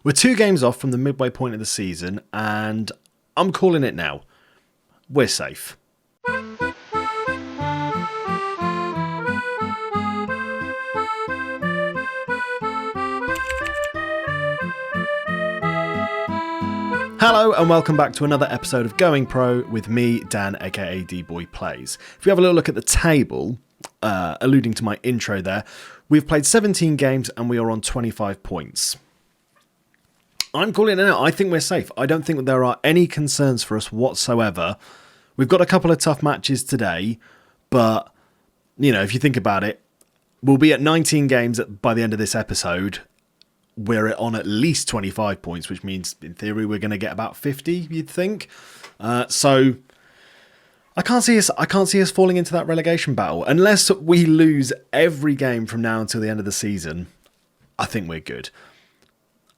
We're 2 games off from the midway point of the season, and I'm calling it now. We're safe. Hello and welcome back to another episode of Going Pro with me, Dan, aka D-Boy Plays. If you have a little look at the table, alluding to my intro there, we've played 17 games and we are on 25 points. I'm calling it out. I think we're safe. I don't think there are any concerns for us whatsoever. We've got a couple of tough matches today, but, you know, if you think about it, we'll be at 19 games by the end of this episode. We're on at least 25 points, which means, in theory, we're going to get about 50, you'd think. So I can't see us falling into that relegation battle. Unless we lose every game from now until the end of the season, I think we're good.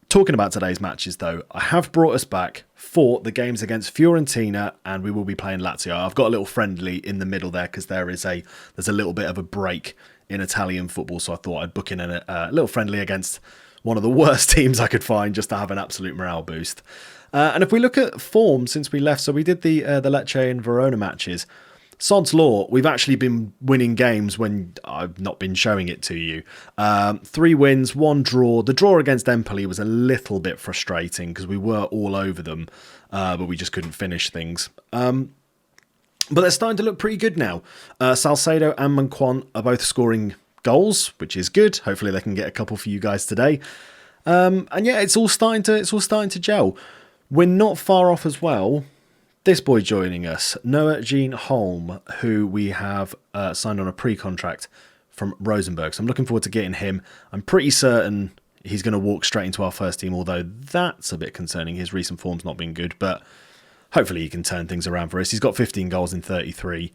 Talking about today's matches, though, I have brought us back for the games against Fiorentina, and we will be playing Lazio. I've got a little friendly in the middle there because there's a little bit of a break in Italian football, so I thought I'd book in a little friendly against one of the worst teams I could find just to have an absolute morale boost. And if we look at form since we left, so we did the Lecce and Verona matches. Sod's Law, we've actually been winning games when I've not been showing it to you. 3 wins, 1 draw. The draw against Empoli was a little bit frustrating because we were all over them, but we just couldn't finish things. But they're starting to look pretty good now. Salcedo and Manquan are both scoring goals, which is good. Hopefully they can get a couple for you guys today. And yeah, it's all starting to gel. We're not far off as well. This boy joining us, Noah Jean Holm, who we have signed on a pre-contract from Rosenborg. So I'm looking forward to getting him. I'm pretty certain he's going to walk straight into our first team, although that's a bit concerning. His recent form's not been good, but hopefully he can turn things around for us. He's got 15 goals in 33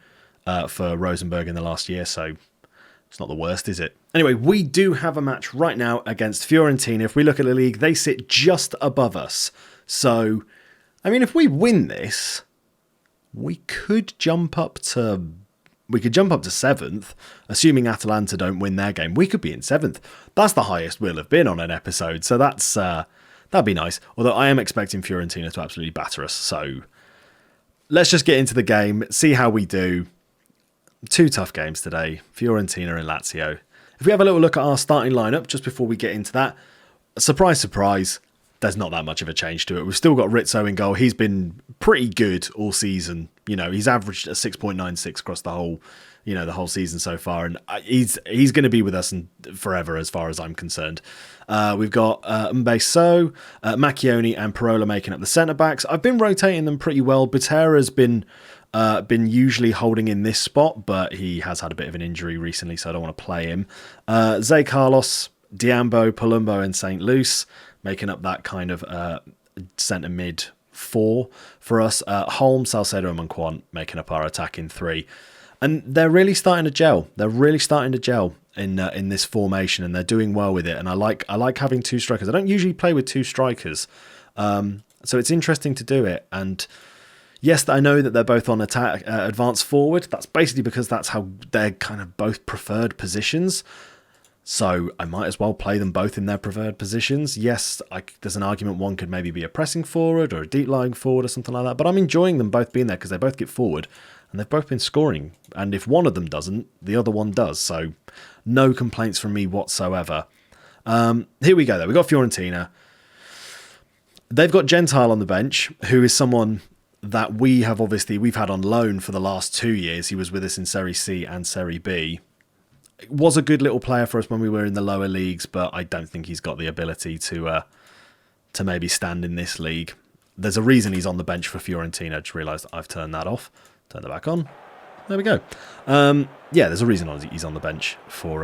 for Rosenborg in the last year, so it's not the worst, is it? Anyway, we do have a match right now against Fiorentina. If we look at the league, they sit just above us. So, I mean, if we win this, we could jump up to 7th, assuming Atalanta don't win their game. We could be in 7th. That's the highest we'll have been on an episode, so that'd be nice. Although I am expecting Fiorentina to absolutely batter us. So let's just get into the game, see how we do. 2 tough games today, Fiorentina and Lazio. If we have a little look at our starting lineup just before we get into that, surprise, surprise, there's not that much of a change to it. We've still got Rizzo in goal. He's been pretty good all season. You know, he's averaged a 6.96 across the whole season so far, and he's going to be with us forever as far as I'm concerned. We've got Mbeso, Macchioni and Parola making up the centre backs. I've been rotating them pretty well. Butera's been usually holding in this spot, but he has had a bit of an injury recently, so I don't want to play him. Zé Carlos, Diambo, Palumbo and St. Luce making up that kind of centre mid 4 for us. Holm, Salcedo and Manquan making up our attacking 3. And they're really starting to gel. In this formation, and they're doing well with it. And I like having 2 strikers. I don't usually play with 2 strikers, so it's interesting to do it. And yes, I know that they're both on attack, advanced forward. That's basically because that's how they're kind of both preferred positions. So I might as well play them both in their preferred positions. Yes, there's an argument one could maybe be a pressing forward or a deep lying forward or something like that. But I'm enjoying them both being there because they both get forward and they've both been scoring. And if one of them doesn't, the other one does. So no complaints from me whatsoever. Here we go though. We've got Fiorentina. They've got Gentile on the bench, who is someone that we've had on loan for the last 2 years. He was with us in Serie C and Serie B. Was a good little player for us when we were in the lower leagues, but I don't think he's got the ability to maybe stand in this league. There's a reason he's on the bench for Fiorentina. I just realised I've turned that off. Turn that back on. There we go. Yeah, there's a reason he's on the bench for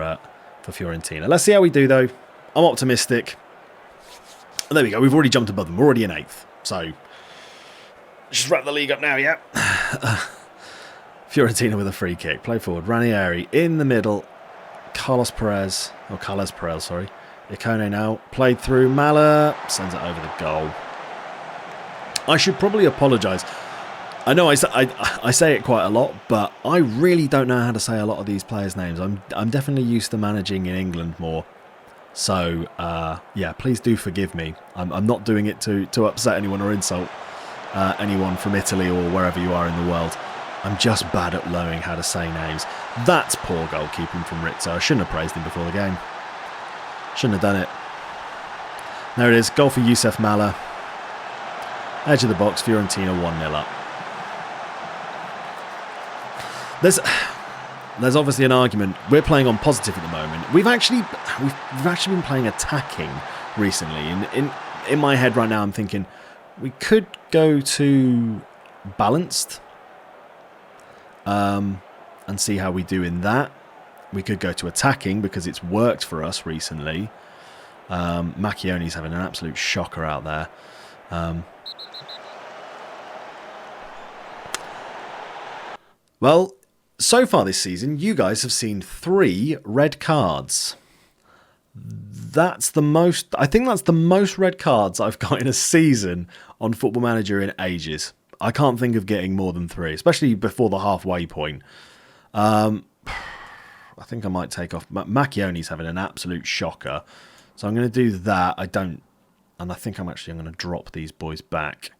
Fiorentina. Let's see how we do, though. I'm optimistic. There we go. We've already jumped above them. We're already in 8th. So just wrap the league up now, yeah. Fiorentina with a free kick. Play forward. Ranieri in the middle. Carles Perez, sorry. Ikone now. Played through. Mala sends it over the goal. I should probably apologise. I know I say it quite a lot, but I really don't know how to say a lot of these players' names. I'm definitely used to managing in England more. So, yeah, please do forgive me. I'm not doing it to upset anyone or insult anyone from Italy or wherever you are in the world. I'm just bad at knowing how to say names. That's poor goalkeeping from Rizzo. I shouldn't have praised him before the game. Shouldn't have done it. There it is. Goal for Youssef Mala. Edge of the box. Fiorentina 1-0 up. There's obviously an argument. We're playing on positive at the moment. We've actually been playing attacking recently. In my head right now, I'm thinking we could go to balanced and see how we do in that. We could go to attacking because it's worked for us recently. Macchioni's having an absolute shocker out there. Well, so far this season, you guys have seen 3 red cards. That's the most. I think that's the most red cards I've got in a season on Football Manager in ages. I can't think of getting more than 3, especially before the halfway point. I think I might take off. Macchioni's having an absolute shocker. So I'm going to do that. And I think I'm going to drop these boys back.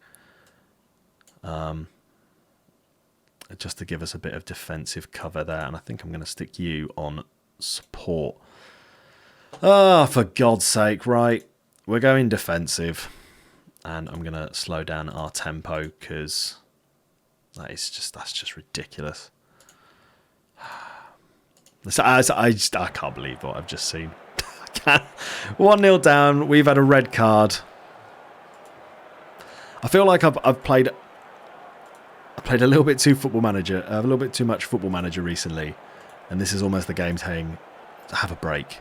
Just to give us a bit of defensive cover there. And I think I'm going to stick you on support. Ah, for God's sake, right. We're going defensive. And I'm going to slow down our tempo because that's just ridiculous. I can't believe what I've just seen. 1-0 down. We've had a red card. I feel like I've played a little bit too Football Manager, a little bit too much Football Manager recently, and this is almost the game saying, have a break.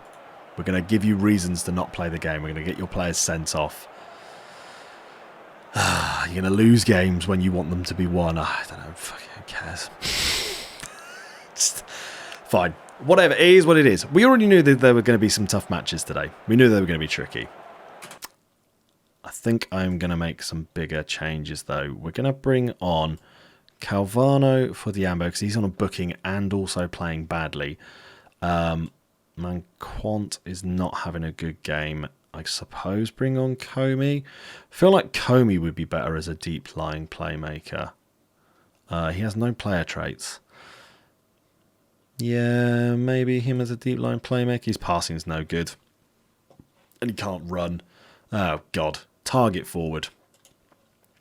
We're going to give you reasons to not play the game. We're going to get your players sent off. You're going to lose games when you want them to be won. I don't know. Fucking who cares? Fine. Whatever. It is what it is. We already knew that there were going to be some tough matches today. We knew they were going to be tricky. I think I'm going to make some bigger changes, though. We're going to bring on Calvano for Diambo because he's on a booking and also playing badly. Manquant is not having a good game. I suppose bring on Comey. I feel like Comey would be better as a deep-lying playmaker. He has no player traits. Yeah, maybe him as a deep-line playmaker. His passing's no good. And he can't run. Oh, God. Target forward.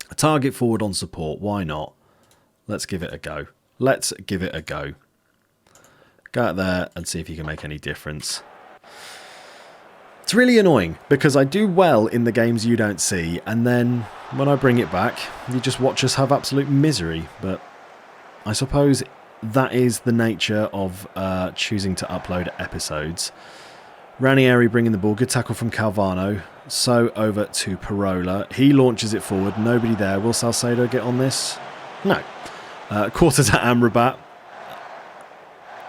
A target forward on support. Why not? Let's give it a go. Let's give it a go. Go out there and see if you can make any difference. It's really annoying because I do well in the games you don't see, and then when I bring it back, you just watch us have absolute misery. But I suppose that is the nature of choosing to upload episodes. Ranieri bringing the ball. Good tackle from Calvano. So over to Parola. He launches it forward. Nobody there. Will Salcedo get on this? No. Quarter to Amrabat.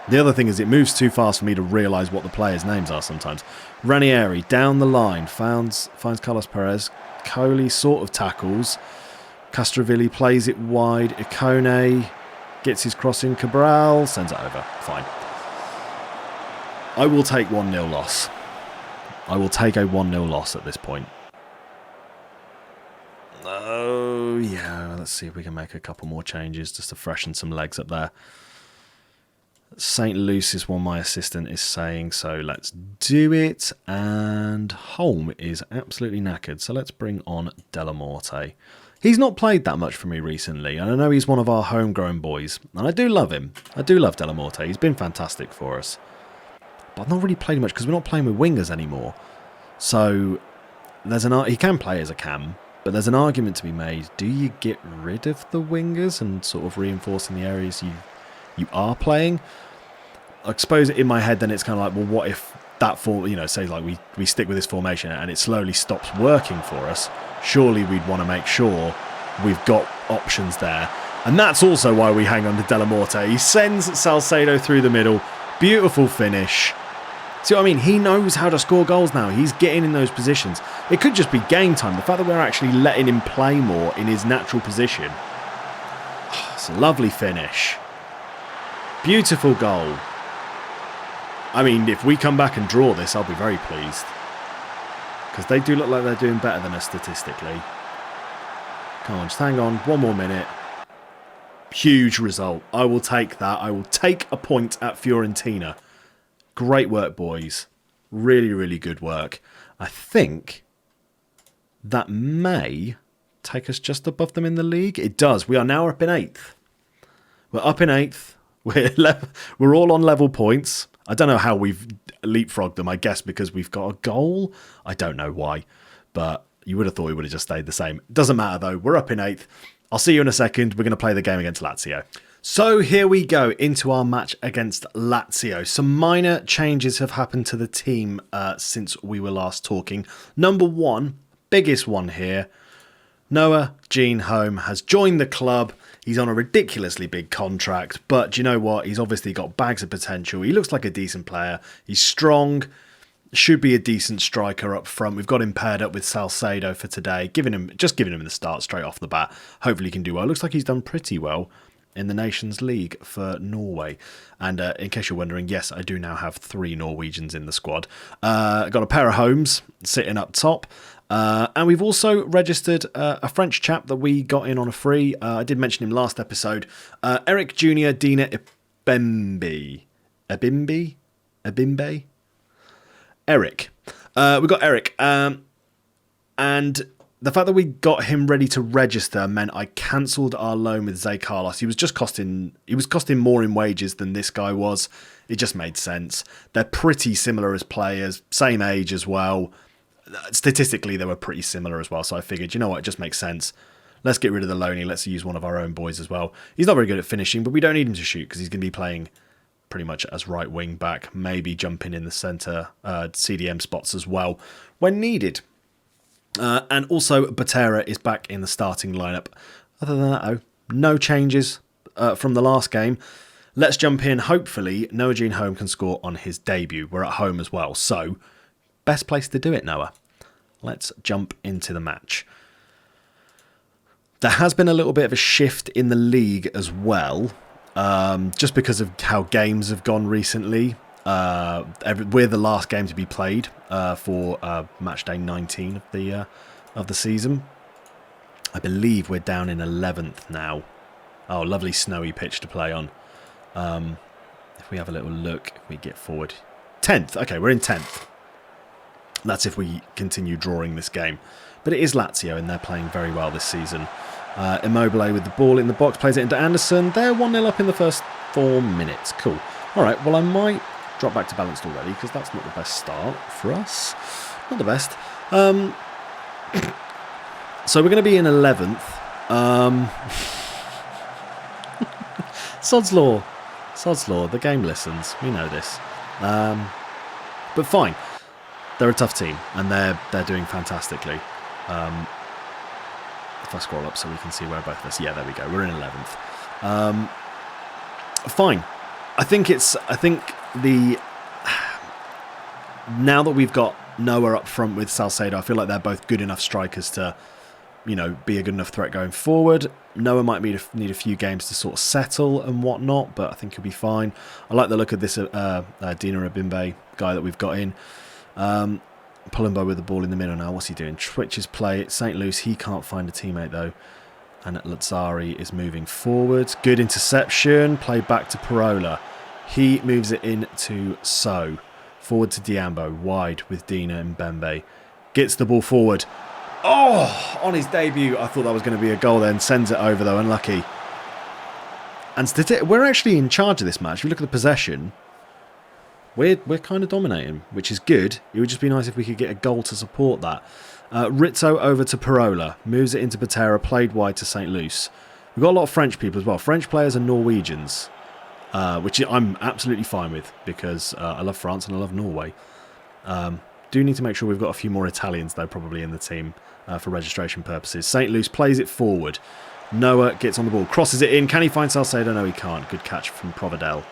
The other thing is it moves too fast for me to realise what the players' names are sometimes. Ranieri down the line. Finds Carlos Perez. Coley sort of tackles. Castrovilli plays it wide. Ikone gets his cross in. Cabral sends it over. Fine. I will take 1-0 loss. I will take a 1-0 loss at this point. Oh, yeah. Let's see if we can make a couple more changes just to freshen some legs up there. St. Luce is what my assistant is saying, so let's do it. And Holm is absolutely knackered, so let's bring on Delamorte. He's not played that much for me recently, and I know he's one of our homegrown boys, and I do love him. I do love Delamorte. He's been fantastic for us. But I've not really played much because we're not playing with wingers anymore. So there's he can play as a cam, but there's an argument to be made. Do you get rid of the wingers and sort of reinforce in the areas you are playing? I suppose in my head then it's kind of like, well, what if that say like we stick with this formation and it slowly stops working for us? Surely we'd want to make sure we've got options there. And that's also why we hang on to Delamorte. He sends Salcedo through the middle. Beautiful finish. See what I mean? He knows how to score goals now. He's getting in those positions. It could just be game time. The fact that we're actually letting him play more in his natural position. Oh, it's a lovely finish. Beautiful goal. I mean, if we come back and draw this, I'll be very pleased. because they do look like they're doing better than us statistically. Come on, just hang on. 1 more minute. Huge result. I will take that. I will take a point at Fiorentina. Great work, boys. Really, really good work. I think that may take us just above them in the league. It does. We are now up in 8th. We're up in 8th. We're all on level points. I don't know how we've leapfrogged them. I guess because we've got a goal. I don't know why. But you would have thought we would have just stayed the same. Doesn't matter, though. We're up in 8th. I'll see you in a second. We're going to play the game against Lazio. So here we go into our match against Lazio. Some minor changes have happened to the team since we were last talking. Number one, biggest one here, Noah Jean Holm has joined the club. He's on a ridiculously big contract, but do you know what? He's obviously got bags of potential. He looks like a decent player. He's strong. Should be a decent striker up front. We've got him paired up with Salcedo for today. Giving him the start straight off the bat. Hopefully he can do well. Looks like he's done pretty well in the Nations League for Norway. And in case you're wondering, yes, I do now have 3 Norwegians in the squad. Got a pair of Holmes sitting up top. And we've also registered a French chap that we got in on a free. I did mention him last episode. Eric Jr. Dina Ibembe. Abimbe? Eric. We got Eric. And the fact that we got him ready to register meant I cancelled our loan with Zé Carlos. He was costing more in wages than this guy was. It just made sense. They're pretty similar as players, same age as well. Statistically, they were pretty similar as well. So I figured, you know what, it just makes sense. Let's get rid of the loanee. Let's use one of our own boys as well. He's not very good at finishing, but we don't need him to shoot because he's going to be playing pretty much as right wing back, maybe jumping in the centre CDM spots as well when needed. And also, Botera is back in the starting lineup. Other than that, no changes from the last game. Let's jump in. Hopefully, Noah Jean Holm can score on his debut. We're at home as well. So, best place to do it, Noah. Let's jump into the match. There has been a little bit of a shift in the league as well, just because of how games have gone recently. We're the last game to be played for match day 19 of the season. I believe we're down in 11th now. Oh, lovely snowy pitch to play on. If we have a little look, if we get forward. 10th. Okay, we're in 10th. That's if we continue drawing this game. But it is Lazio, and they're playing very well this season. Immobile with the ball in the box, plays it into Anderson. They're 1-0 up in the first 4 minutes. Cool. All right, well, I might drop back to balanced already, because that's not the best start for us. Not the best. So we're going to be in 11th. Sod's Law. Sod's Law. The game listens. We know this. But fine. They're a tough team, and they're doing fantastically. If I scroll up so we can see where both of us... Yeah, there we go. We're in 11th. Fine. I think now that we've got Noah up front with Salcedo, I feel like they're both good enough strikers to, be a good enough threat going forward. Noah might need a few games to sort of settle and whatnot, but I think he'll be fine. I like the look of this Dina Abimbe guy that we've got in. Palumbo with the ball in the middle now. What's he doing? Twitches play. St. Luce, he can't find a teammate though. And Lazzari is moving forward. Good interception. Play back to Parola. He moves it in to So. Forward to Diambo. Wide with Dina and Bembe. Gets the ball forward. Oh! On his debut. I thought that was going to be a goal then. Sends it over though. Unlucky. And we're actually in charge of this match. If you look at the possession, we're kind of dominating, which is good. It would just be nice if we could get a goal to support that. Rizzo over to Parola. Moves it into Botera. Played wide to St. Luce. We've got a lot of French people as well. French players and Norwegians. Which I'm absolutely fine with because I love France and I love Norway. Do need to make sure we've got a few more Italians, though, probably in the team for registration purposes. St. Luce plays it forward. Noah gets on the ball. Crosses it in. Can he find Salcedo? No, he can't. Good catch from Providel.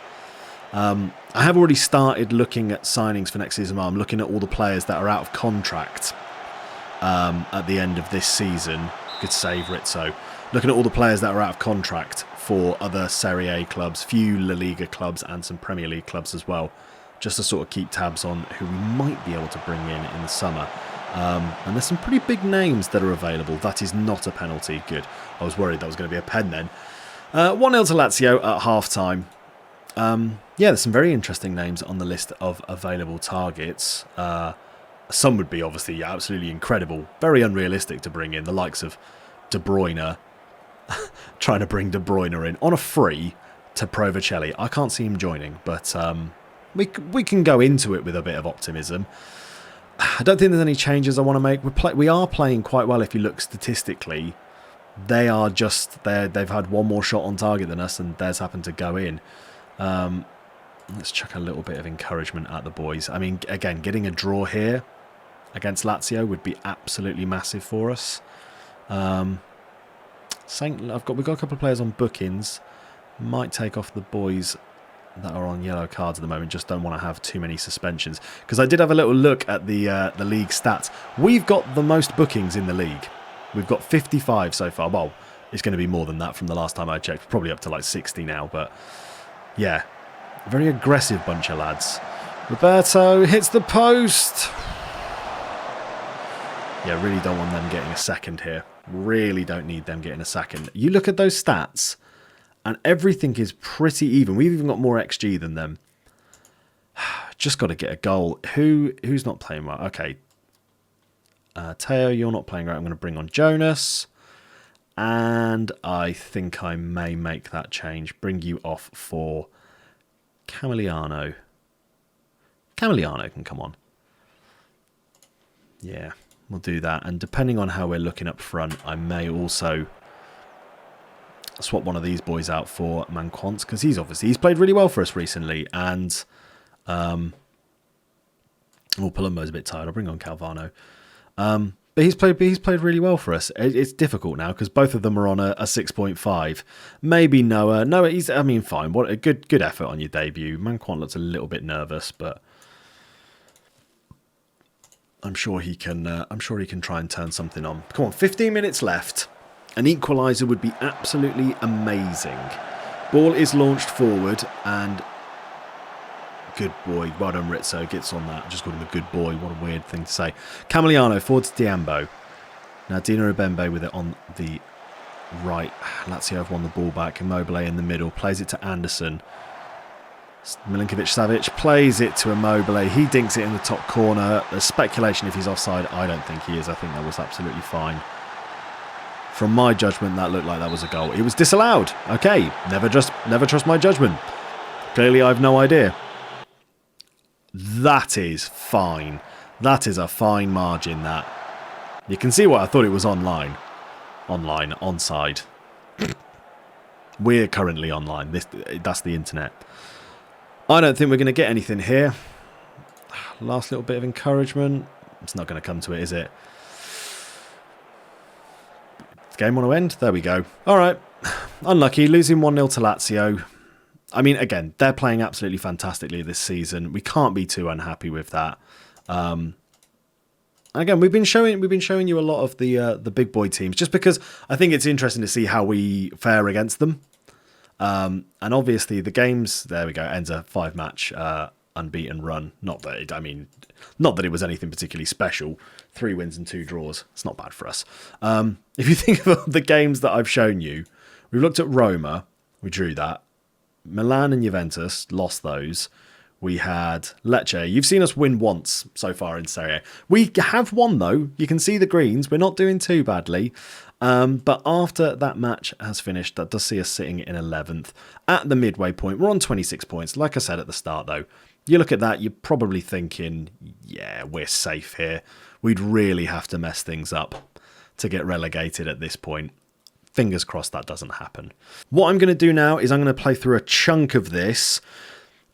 I have already started looking at signings for next season. I'm looking at all the players that are out of contract at the end of this season. Good save, Rizzo. Looking at all the players that are out of contract for other Serie A clubs, few La Liga clubs and some Premier League clubs as well, just to sort of keep tabs on who we might be able to bring in the summer. And there's some pretty big names that are available. That is not a penalty. Good. I was worried that was going to be a pen then. 1-0 to Lazio at half-time. Yeah, there's some very interesting names on the list of available targets. Some would be obviously absolutely incredible. Very unrealistic to bring in. The likes of De Bruyne. Trying to bring De Bruyne in on a free to Pro Vercelli. I can't see him joining, but we can go into it with a bit of optimism. I don't think there's any changes I want to make. We are playing quite well if you look statistically. They are just they've had one more shot on target than us, and theirs happened to go in. Let's chuck a little bit of encouragement at the boys. I mean, again, getting a draw here against Lazio would be absolutely massive for us. We've got a couple of players on bookings. Might take off the boys that are on yellow cards at the moment. Just don't want to have too many suspensions, because I did have a little look at the league stats. We've got the most bookings in the league. We've got 55 so far. Well, it's going to be more than that from the last time I checked. Probably up to like 60 now. But yeah, very aggressive bunch of lads. Roberto hits the post. Yeah, really don't want them getting a second here. Really don't need them getting a second. You look at those stats, and everything is pretty even. We've even got more XG than them. Just got to get a goal. Who's not playing well? Okay. Teo, you're not playing right. I'm going to bring on Jonas. And I think I may make that change. Bring you off for Camiliano. Camiliano can come on. Yeah, we'll do that. And depending on how we're looking up front, I may also swap one of these boys out for Manquant, because he's played really well for us recently. And Palumbo's a bit tired. I'll bring on Calvano. But he's played really well for us. It's difficult now because both of them are on a 6.5. Maybe Noah. Noah, fine. What a good effort on your debut. Manquant looks a little bit nervous, but I'm sure he can. I'm sure he can try and turn something on. Come on, 15 minutes left. An equaliser would be absolutely amazing. Ball is launched forward and good boy. Well done, Rizzo. Gets on that. Just called him a good boy. What a weird thing to say. Camiliano forward to Diambo. Now Dino Ubembe with it on the right. Lazio have won the ball back. Immobile in the middle. Plays it to Anderson. Milinkovic-Savic plays it to Immobile. He dinks it in the top corner. There's speculation if he's offside. I don't think he is. I think that was absolutely fine. From my judgment, that looked like that was a goal. It was disallowed. Okay. Never trust my judgment. Clearly, I have no idea. That is fine. That is a fine margin, that. You can see why I thought it was online. Online, onside. We're currently online. That's the internet. I don't think we're going to get anything here. Last little bit of encouragement. It's not going to come to it, is it? Game want to end? There we go. All right. Unlucky. Losing 1-0 to Lazio. I mean, again, they're playing absolutely fantastically this season. We can't be too unhappy with that. Again, we've been showing you a lot of the big boy teams, just because I think it's interesting to see how we fare against them. And obviously, the games. There we go. Ends a 5-match unbeaten run. Not that it was anything particularly special. 3 wins and 2 draws. It's not bad for us. If you think of the games that I've shown you, we've looked at Roma. We drew that. Milan and Juventus, lost those. We had Lecce. You've seen us win once so far in Serie A. We have won, though. You can see the greens. We're not doing too badly. But after that match has finished, that does see us sitting in 11th. At the midway point, we're on 26 points. Like I said at the start, though, you look at that, you're probably thinking, yeah, we're safe here. We'd really have to mess things up to get relegated at this point. Fingers crossed that doesn't happen. What I'm going to do now is I'm going to play through a chunk of this.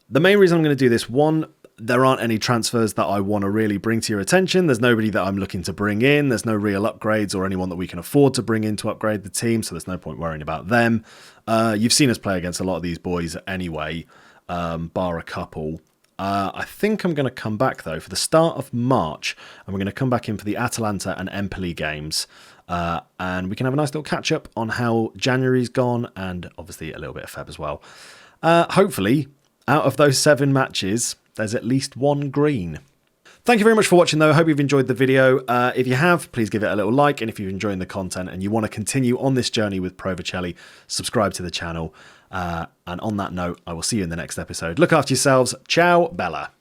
The main reason I'm going to do this, one, there aren't any transfers that I want to really bring to your attention. There's nobody that I'm looking to bring in. There's no real upgrades or anyone that we can afford to bring in to upgrade the team, so there's no point worrying about them. You've seen us play against a lot of these boys anyway, bar a couple. I think I'm going to come back, though, for the start of March, and we're going to come back in for the Atalanta and Empoli games. And we can have a nice little catch-up on how January's gone, and obviously a little bit of Feb as well. Hopefully, out of those 7 matches, there's at least 1 green. Thank you very much for watching, though. I hope you've enjoyed the video. If you have, please give it a little like. And if you're enjoying the content and you want to continue on this journey with Pro Vercelli, subscribe to the channel. And on that note, I will see you in the next episode. Look after yourselves. Ciao, Bella.